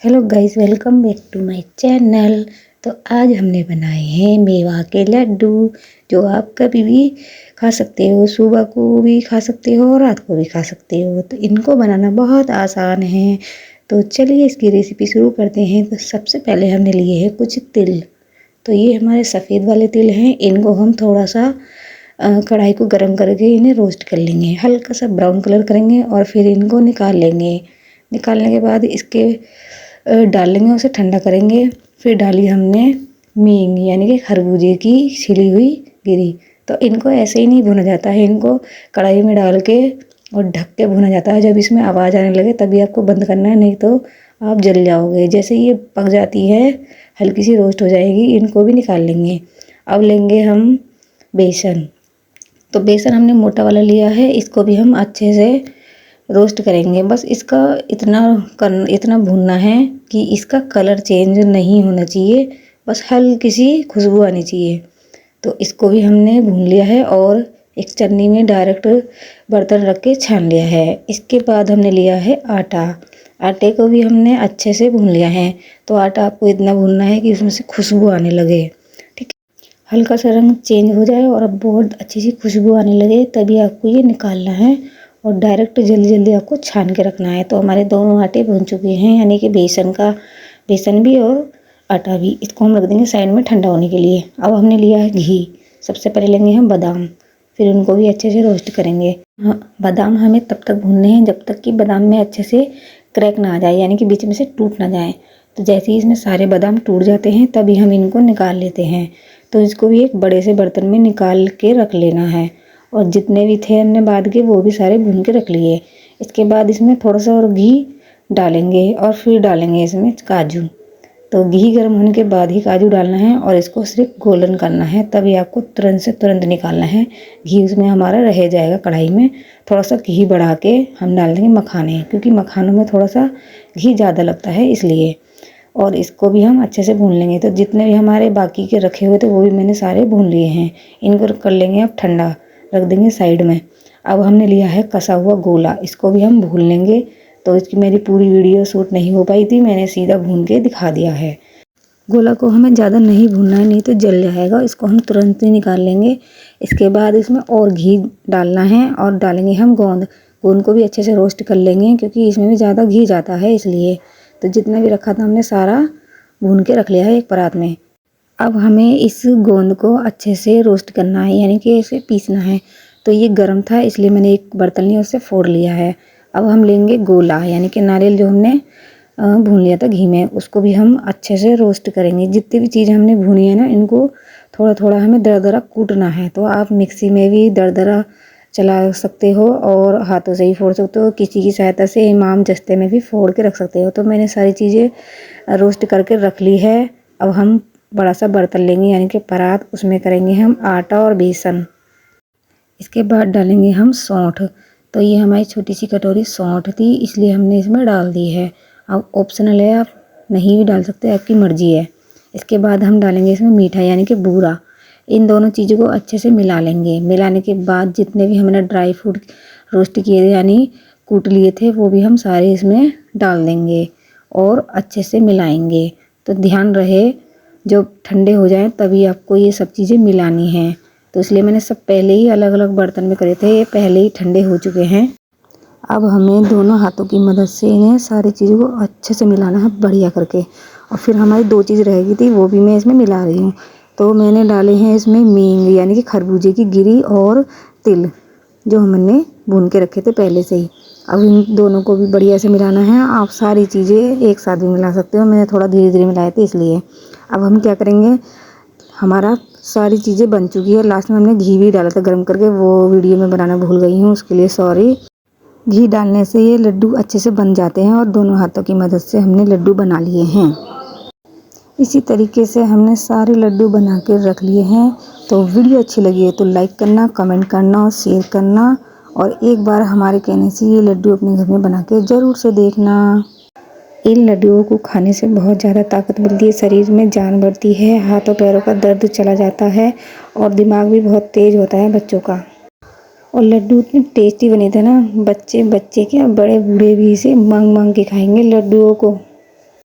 Hello guys, welcome back to my channel. तो आज हमने बनाए हैं मेवा के लड्डू, जो आप कभी भी खा सकते हो। सुबह को भी खा सकते हो और रात को भी खा सकते हो। तो इनको बनाना बहुत आसान है। तो चलिए इसकी रेसिपी शुरू करते हैं। तो सबसे पहले हमने लिए हैं कुछ तिल। तो ये हमारे सफ़ेद वाले तिल हैं। इनको हम थोड़ा सा कढ़ाई को गर्म करके इन्हें रोस्ट कर लेंगे, हल्का सा ब्राउन कलर करेंगे और फिर इनको निकाल लेंगे। निकालने के बाद इसके डाल लेंगे, उसे ठंडा करेंगे। फिर डाली हमने मींग यानी कि खरबूजे की छिली हुई गिरी। तो इनको ऐसे ही नहीं भुना जाता है, इनको कढ़ाई में डाल के और ढक के भुना जाता है। जब इसमें आवाज़ आने लगे तभी आपको बंद करना है, नहीं तो आप जल जाओगे। जैसे ये पक जाती है, हल्की सी रोस्ट हो जाएगी, इनको भी निकाल लेंगे। अब लेंगे हम बेसन। तो बेसन हमने मोटा वाला लिया है, इसको भी हम अच्छे से रोस्ट करेंगे। बस इसका इतना भूनना है कि इसका कलर चेंज नहीं होना चाहिए, बस हल्की सी खुशबू आनी चाहिए। तो इसको भी हमने भून लिया है और एक चन्नी में डायरेक्ट बर्तन रख के छान लिया है। इसके बाद हमने लिया है आटा। आटे को भी हमने अच्छे से भून लिया है। तो आटा आपको इतना भूनना है कि उसमें से खुशबू आने लगे, ठीक है। हल्का सा रंग चेंज हो जाए और अब बहुत अच्छी सी खुशबू आने लगे, तभी आपको ये निकालना है और डायरेक्ट जल्दी जल्दी आपको छान के रखना है। तो हमारे दोनों आटे भून चुके हैं, यानी कि बेसन भी और आटा भी। इसको हम रख देंगे साइड में ठंडा होने के लिए। अब हमने लिया है घी। सबसे पहले लेंगे हम बादाम, फिर उनको भी अच्छे से रोस्ट करेंगे। बादाम हमें तब तक भूनने हैं जब तक कि बादाम में अच्छे से क्रैक ना आ जाए, यानी कि बीच में से टूट ना जाए। तो जैसे ही इसमें सारे बादाम टूट जाते हैं तभी हम इनको निकाल लेते हैं। तो इसको भी एक बड़े से बर्तन में निकाल के रख लेना है। और जितने भी थे हमने बाद के, वो भी सारे भून के रख लिए। इसके बाद इसमें थोड़ा सा और घी डालेंगे और फिर डालेंगे इसमें काजू। तो घी गर्म होने के बाद ही काजू डालना है और इसको सिर्फ गोल्डन करना है, तभी आपको तुरंत से तुरंत निकालना है। घी उसमें हमारा रह जाएगा कढ़ाई में। थोड़ा सा घी बढ़ा के हम डाल देंगे मखाने, क्योंकि मखानों में थोड़ा सा घी ज़्यादा लगता है इसलिए। और इसको भी हम अच्छे से भून लेंगे। तो जितने भी हमारे बाकी के रखे हुए थे वो भी मैंने सारे भून लिए हैं। इनको कर लेंगे अब ठंडा, रख देंगे साइड में। अब हमने लिया है कसा हुआ गोला, इसको भी हम भून लेंगे। तो इसकी मेरी पूरी वीडियो शूट नहीं हो पाई थी, मैंने सीधा भून के दिखा दिया है। गोला को हमें ज़्यादा नहीं भूनना है, नहीं तो जल जाएगा। इसको हम तुरंत ही निकाल लेंगे। इसके बाद इसमें और घी डालना है और डालेंगे हम गोंद। गोंद को भी अच्छे से रोस्ट कर लेंगे, क्योंकि इसमें भी ज़्यादा घी जाता है इसलिए। तो जितना भी रखा था हमने सारा भून के रख लिया है एक परात में। अब हमें इस गोंद को अच्छे से रोस्ट करना है, यानी कि इसे पीसना है। तो ये गर्म था इसलिए मैंने एक बर्तन लिया, उससे फोड़ लिया है। अब हम लेंगे गोला, यानी कि नारियल जो हमने भून लिया था घी में, उसको भी हम अच्छे से रोस्ट करेंगे। जितनी भी चीज़ हमने भूनी है ना, इनको थोड़ा थोड़ा हमें दरदरा कूटना है। तो आप मिक्सी में भी दरदरा चला सकते हो और हाथों से ही फोड़ सकते हो। किसी की सहायता से इमाम जस्ते में भी फोड़ के रख सकते हो। तो मैंने सारी चीज़ें रोस्ट करके रख ली है। अब हम बड़ा सा बर्तन लेंगे, यानी कि परात, उसमें करेंगे हम आटा और बेसन। इसके बाद डालेंगे हम सौंठ। तो ये हमारी छोटी सी कटोरी सौंठ थी, इसलिए हमने इसमें डाल दी है। अब ऑप्शनल है, आप नहीं भी डाल सकते, आपकी मर्जी है। इसके बाद हम डालेंगे इसमें मीठा, यानी कि बूरा। इन दोनों चीज़ों को अच्छे से मिला लेंगे। मिलाने के बाद जितने भी हमने ड्राई फ्रूट रोस्ट किए थे, यानी कूट लिए थे, वो भी हम सारे इसमें डाल देंगे और अच्छे से मिलाएंगे। तो ध्यान रहे जो ठंडे हो जाएं तभी आपको ये सब चीज़ें मिलानी हैं। तो इसलिए मैंने सब पहले ही अलग अलग बर्तन में करे थे, ये पहले ही ठंडे हो चुके हैं। अब हमें दोनों हाथों की मदद से इन्हें सारी चीज़ों को अच्छे से मिलाना है, बढ़िया करके। और फिर हमारी 2 चीज़ रह गई थी, वो भी मैं इसमें मिला रही हूँ। तो मैंने डाले हैं इसमें मींग, यानी कि खरबूजे की गिरी, और तिल जो हमने भून के रखे थे पहले से ही। अब इन दोनों को भी बढ़िया से मिलाना है। आप सारी चीज़ें एक साथ भी मिला सकते हो, मैंने थोड़ा धीरे धीरे मिलाए थे इसलिए। अब हम क्या करेंगे, हमारा सारी चीज़ें बन चुकी है। लास्ट में हमने घी भी डाला था गर्म करके, वो वीडियो में बनाना भूल गई हूँ, उसके लिए सॉरी। घी डालने से ये लड्डू अच्छे से बन जाते हैं और दोनों हाथों की मदद से हमने लड्डू बना लिए हैं। इसी तरीके से हमने सारे लड्डू बना कर रख लिए हैं। तो वीडियो अच्छी लगी है तो लाइक करना, कमेंट करना और शेयर करना। और एक बार हमारे कहने से ये लड्डू अपने घर में बना के ज़रूर से देखना। इन लड्डुओं को खाने से बहुत ज़्यादा ताकत मिलती है, शरीर में जान बढ़ती है, हाथों पैरों का दर्द चला जाता है और दिमाग भी बहुत तेज होता है बच्चों का। और लड्डू इतने टेस्टी बने थे ना, बच्चे क्या, बड़े बूढ़े भी इसे मांग मांग के खाएंगे लड्डुओं को।